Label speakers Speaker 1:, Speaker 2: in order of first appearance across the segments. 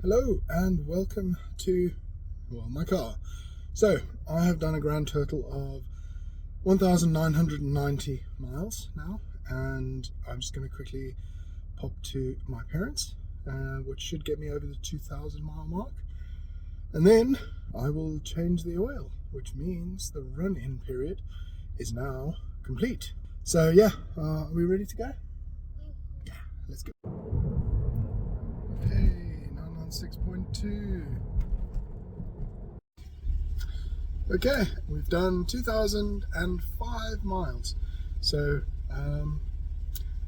Speaker 1: Hello and welcome to, my car. So, I have done a grand total of 1,990 miles now, and I'm just going to quickly pop to my parents, which should get me over the 2,000 mile mark, and then I will change the oil, which means the run-in period is now complete. So yeah, are we ready to go? Yeah, let's go. Hey. 6.2. Okay, we've done 2,005 miles. So,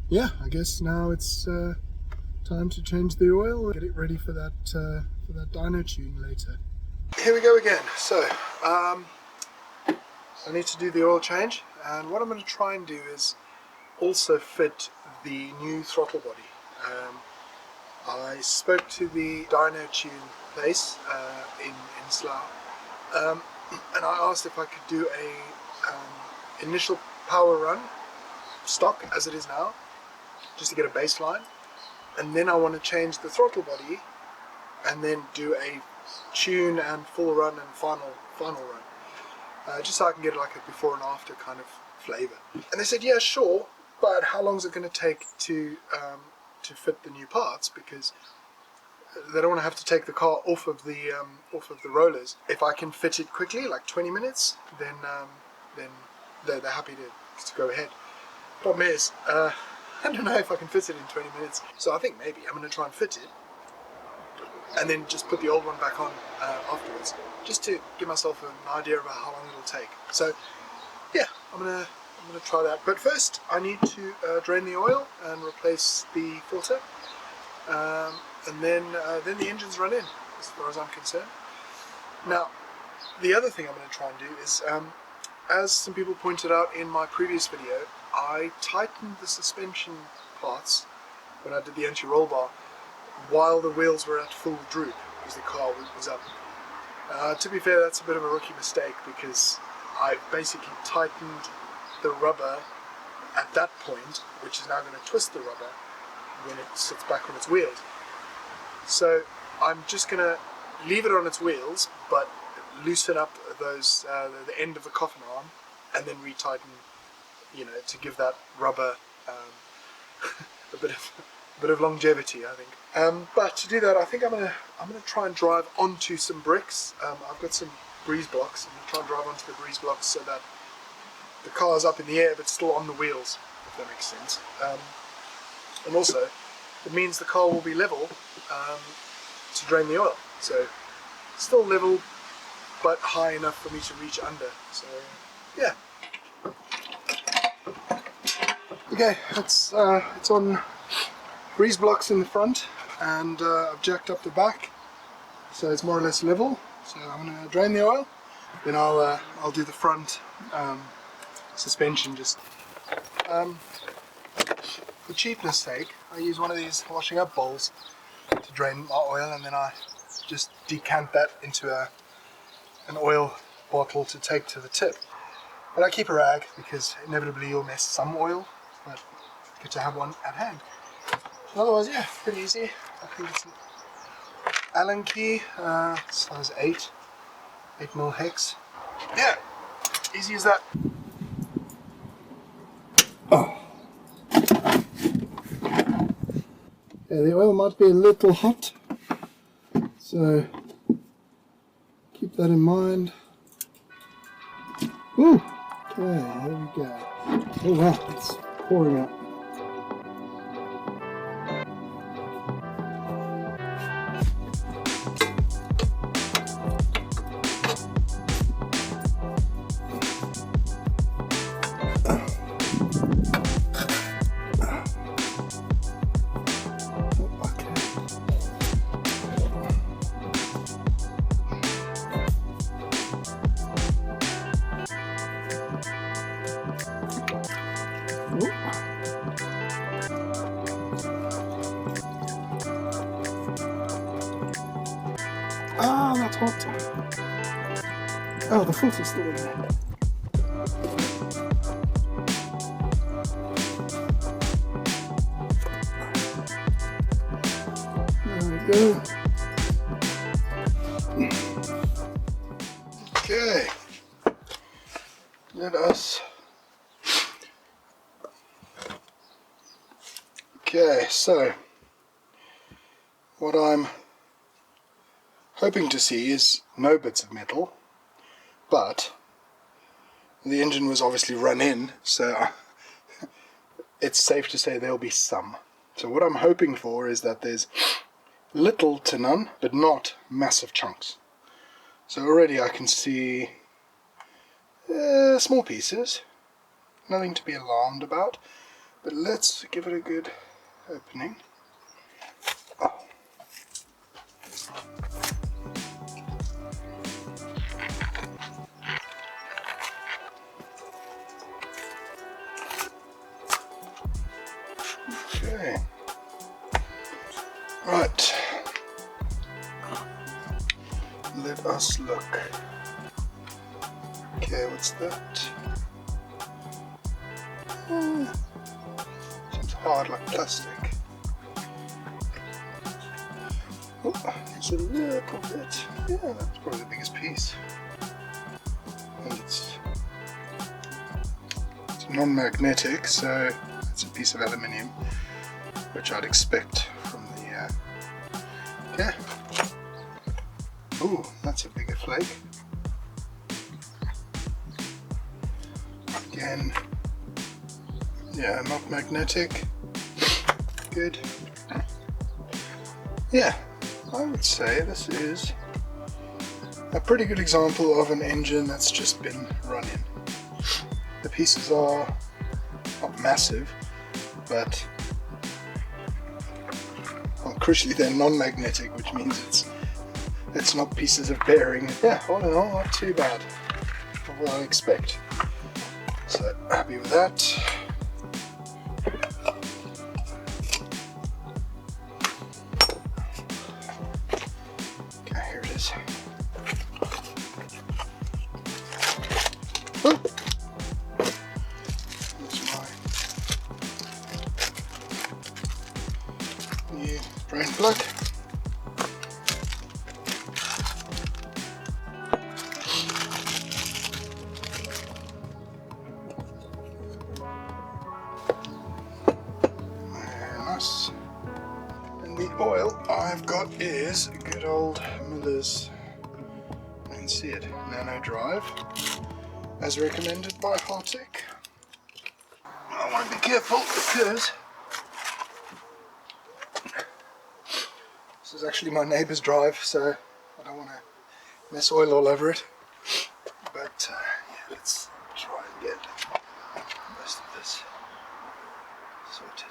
Speaker 1: yeah, I guess now it's time to change the oil and get it ready for that Dyno Tune later. Here we go again. So, I need to do the oil change, and what I'm going to try and do is also fit the new throttle body. I spoke to the Dyno Tune place in Slough, and I asked if I could do a initial power run, stock as it is now, just to get a baseline, and then I want to change the throttle body, and then do a tune and full run and final run, just so I can get like a before and after kind of flavour. And they said, yeah, sure, but how long is it going to take to fit the new parts, because they don't want to have to take the car off of the rollers. If I can fit it quickly, like 20 minutes, then they're happy to go ahead. Problem is, I don't know if I can fit it in 20 minutes, so I think maybe I'm going to try and fit it, and then just put the old one back on afterwards, just to give myself an idea about how long it'll take. So yeah, I'm gonna try that, but first I need to drain the oil and replace the filter, and then the engine's run in, as far as I'm concerned. Now, the other thing I'm going to try and do is, as some people pointed out in my previous video, I tightened the suspension parts when I did the anti-roll bar while the wheels were at full droop, because the car was up. To be fair, that's a bit of a rookie mistake, because I basically tightened the rubber at that point, which is now going to twist the rubber when it sits back on its wheels. So I'm just going to leave it on its wheels, but loosen up those the end of the coffin arm, and then retighten, to give that rubber a bit of longevity, I think. But to do that, I think I'm gonna try and drive onto some bricks. I've got some breeze blocks. I'm gonna try and drive onto the breeze blocks so that the car is up in the air but still on the wheels, if that makes sense. And also, it means the car will be level to drain the oil. So, still level, but high enough for me to reach under. So, yeah. Okay, it's on breeze blocks in the front, and I've jacked up the back, so it's more or less level. So I'm going to drain the oil, then I'll do the front suspension. Just for cheapness sake, I use one of these washing up bowls to drain my oil, and then I just decant that into an oil bottle to take to the tip. But I keep a rag, because inevitably you'll miss some oil, but good to have one at hand. Otherwise, yeah, pretty easy. I think it's an Allen key, size 8mm hex. Yeah, easy as that. Oh. Yeah, the oil might be a little hot, so keep that in mind. Ooh. Okay, there we go. Oh wow, it's pouring out. Ah, that's hot. Oh, the filter's still in there. There we go. let us... Okay, so what I'm hoping to see is no bits of metal, but the engine was obviously run in, so it's safe to say there'll be some. So what I'm hoping for is that there's little to none, but not massive chunks. So already I can see small pieces, nothing to be alarmed about, but let's give it a good opening. Oh. Okay. Right. Let us look. Okay, what's that? Seems hard like plastic. Oh, it's a little bit. Yeah, that's probably the biggest piece. And it's non-magnetic, so it's a piece of aluminium, which I'd expect from the. Yeah. Ooh, that's a bigger flake. Again, yeah, not magnetic. Good. Yeah, I would say this is a pretty good example of an engine that's just been run in. The pieces are not massive, but crucially they're non-magnetic, which means it's not pieces of bearing. Yeah, all in all, not too bad. Not what I expect. So happy with that. Okay, here it is. Oh. That's my new drain plug. And the oil I've got is good old Miller's, you can see it, Nano Drive, as recommended by Hartec. I want to be careful because this is actually my neighbour's drive, so I don't want to mess oil all over it. But yeah, let's try and get most of this sorted.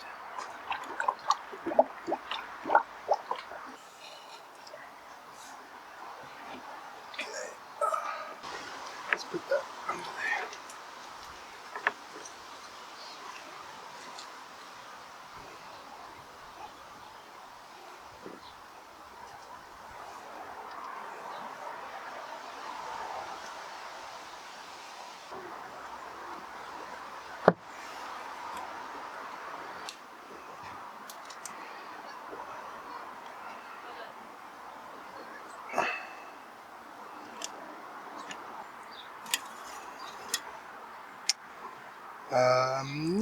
Speaker 1: Let's put that under there.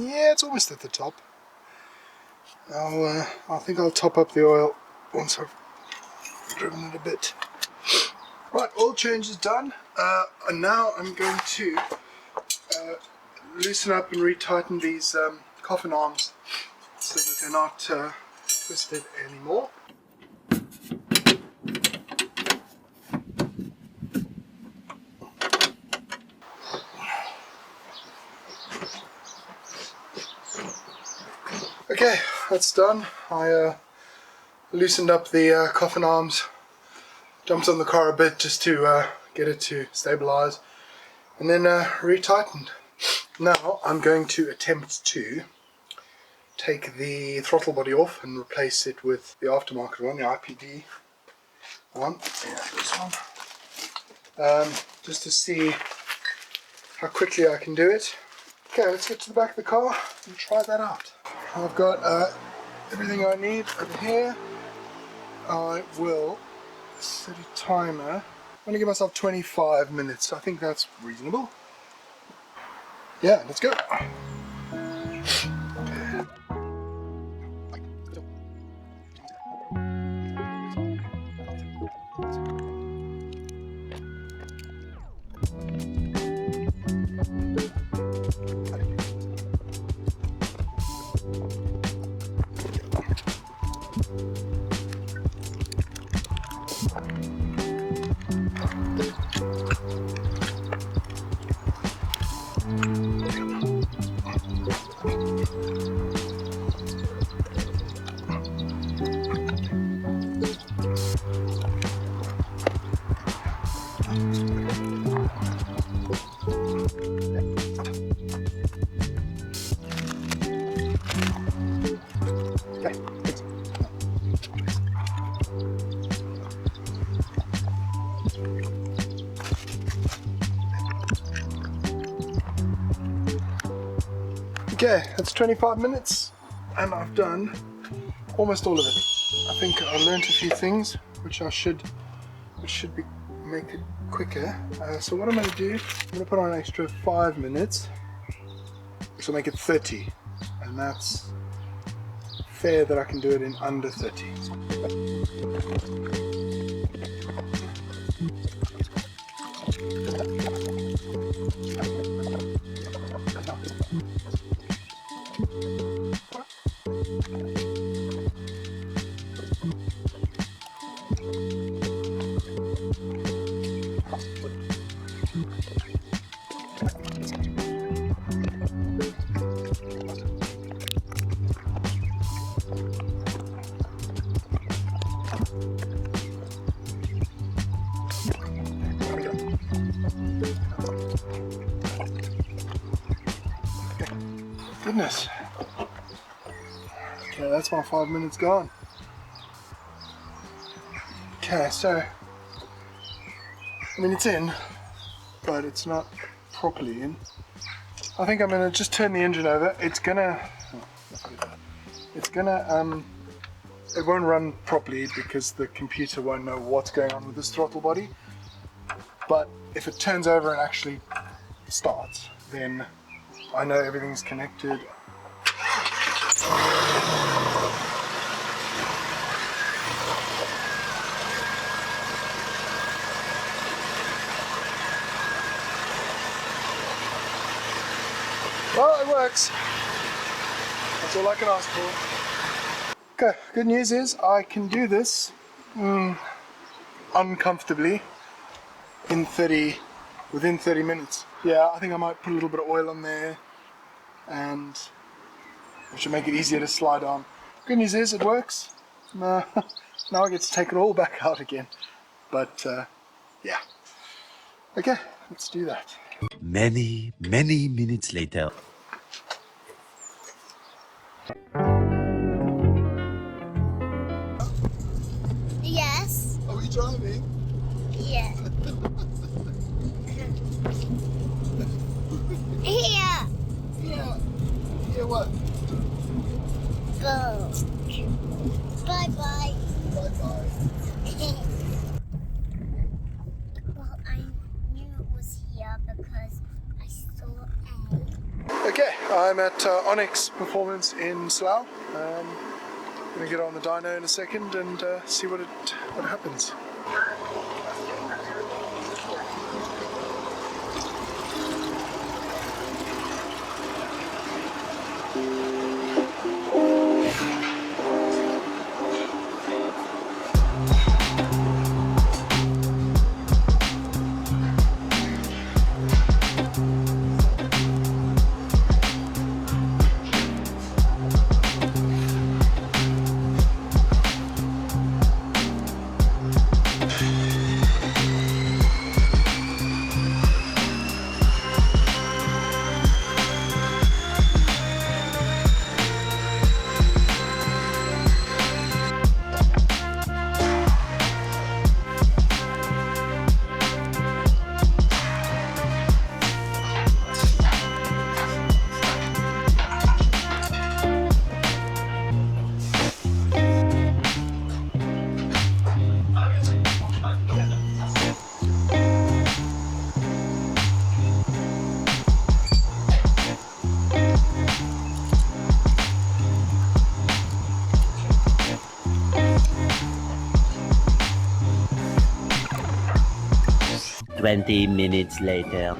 Speaker 1: Yeah, it's almost at the top. I think I'll top up the oil once I've driven it a bit. Right, oil change is done, and now I'm going to loosen up and retighten these coffin arms so that they're not twisted anymore. Okay, that's done. I loosened up the coffin arms, jumped on the car a bit just to get it to stabilize, and then retightened. Now I'm going to attempt to take the throttle body off and replace it with the aftermarket one, the IPD one. Yeah, this one. Just to see how quickly I can do it. Okay, let's get to the back of the car and try that out. I've got everything I need over here. I will set a timer. I'm going to give myself 25 minutes. I think that's reasonable. Yeah, let's go. Okay, that's 25 minutes and I've done almost all of it. I think I learned a few things which should make it quicker. So what I'm going to do, I'm going to put on an extra 5 minutes, which will make it 30, and that's fair that I can do it in under 30. Goodness. Okay, that's my 5 minutes gone. Okay, so I mean it's in, but it's not properly in. I think I'm gonna just turn the engine over. It won't run properly because the computer won't know what's going on with this throttle body. But if it turns over and actually starts, then I know everything's connected. Well, it works. That's all I can ask for. Okay, good news is I can do this uncomfortably within 30 minutes. Yeah, I think I might put a little bit of oil on there and it should make it easier to slide on. Good news is it works. Now I get to take it all back out again. But yeah. Okay, let's do that.
Speaker 2: Many minutes later.
Speaker 1: Yes. Are we driving?
Speaker 3: Yeah. Here.
Speaker 1: Yeah. Yeah, what?
Speaker 3: Go. Bye-bye.
Speaker 1: Bye-bye.
Speaker 3: Well, I knew it was here because I saw a...
Speaker 1: Okay, I'm at Onyx Performance in Slough. I'm going to get on the dyno in a second and see what happens.
Speaker 2: 20 minutes later.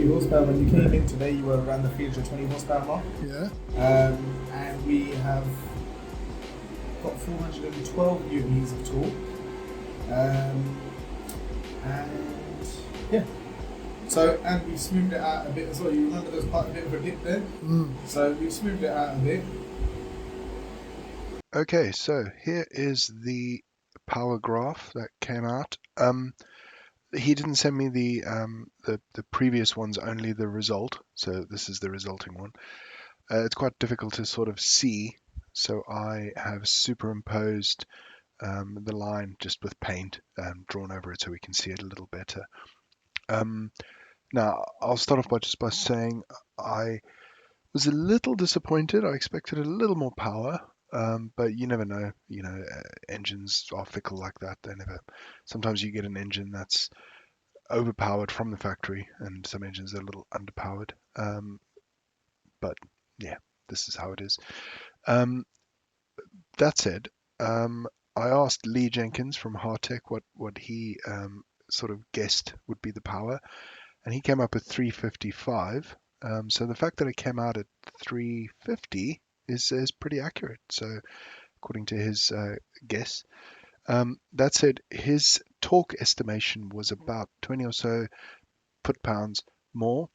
Speaker 4: Horsepower. When you came in today, you were around the 320 horsepower mark.
Speaker 1: Yeah.
Speaker 4: And we have got 412 newtons of torque. And yeah. So, and we've smoothed it out a bit as well. You remember there's quite a bit of a dip there? So we've smoothed it out a bit.
Speaker 5: Okay, so here is the power graph that came out. He didn't send me the previous ones, only the result. So this is the resulting one. It's quite difficult to sort of see, so I have superimposed the line just with paint drawn over it so we can see it a little better. Now I'll start off by saying I was a little disappointed. I expected a little more power. But you never know, engines are fickle like that. They never. Sometimes you get an engine that's overpowered from the factory, and some engines are a little underpowered. But yeah, this is how it is. That said, I asked Lee Jenkins from Hartech what he sort of guessed would be the power, and he came up with 355. So the fact that it came out at 350 is pretty accurate. So according to his guess. That said, his torque estimation was about 20 or so foot-pounds more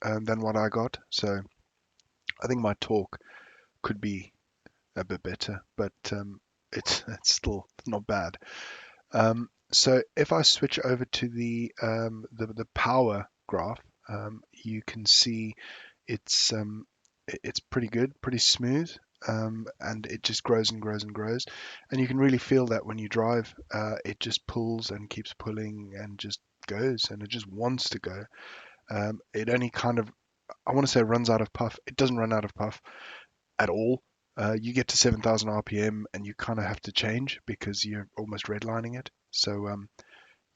Speaker 5: than what I got. So I think my torque could be a bit better, but it's still not bad. So if I switch over to the power graph, you can see it's pretty good, pretty smooth. And it just grows and grows and grows, and you can really feel that when you drive. It just pulls and keeps pulling and just goes, and it just wants to go. It only kind of, I want to say, runs out of puff. It doesn't run out of puff at all. You get to 7,000 RPM and you kind of have to change because you're almost redlining it. So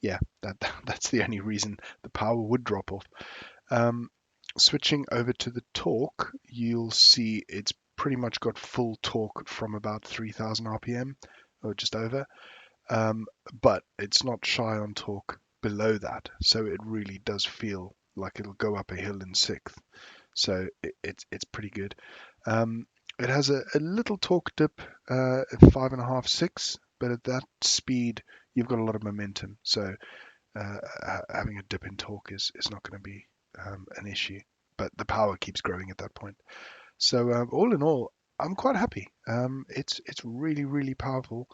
Speaker 5: yeah, that's the only reason the power would drop off. Switching over to the torque, you'll see it's pretty much got full torque from about 3,000 RPM or just over, but it's not shy on torque below that, so it really does feel like it'll go up a hill in sixth. So it's pretty good. It has a little torque dip at 5.5, 6, but at that speed you've got a lot of momentum, so having a dip in torque is not going to be an issue, but the power keeps growing at that point. So all in all, I'm quite happy. It's really, really powerful,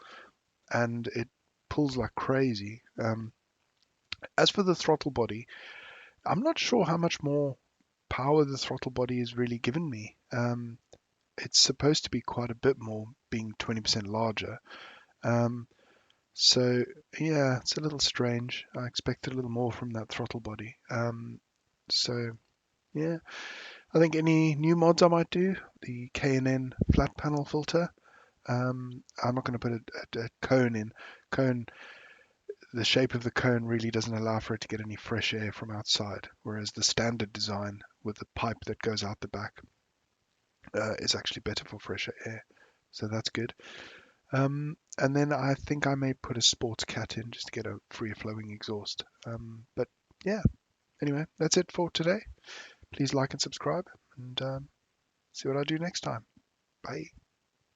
Speaker 5: and it pulls like crazy. As for the throttle body, I'm not sure how much more power the throttle body has really given me. It's supposed to be quite a bit more, being 20% larger. So yeah, it's a little strange. I expected a little more from that throttle body. So yeah, I think any new mods I might do, the K&N flat panel filter. I'm not going to put a cone in. The shape of the cone really doesn't allow for it to get any fresh air from outside, whereas the standard design with the pipe that goes out the back is actually better for fresher air. So that's good. And then I think I may put a sports cat in just to get a free flowing exhaust. But yeah, anyway, that's it for today. Please like and subscribe, and see what I do next time. Bye.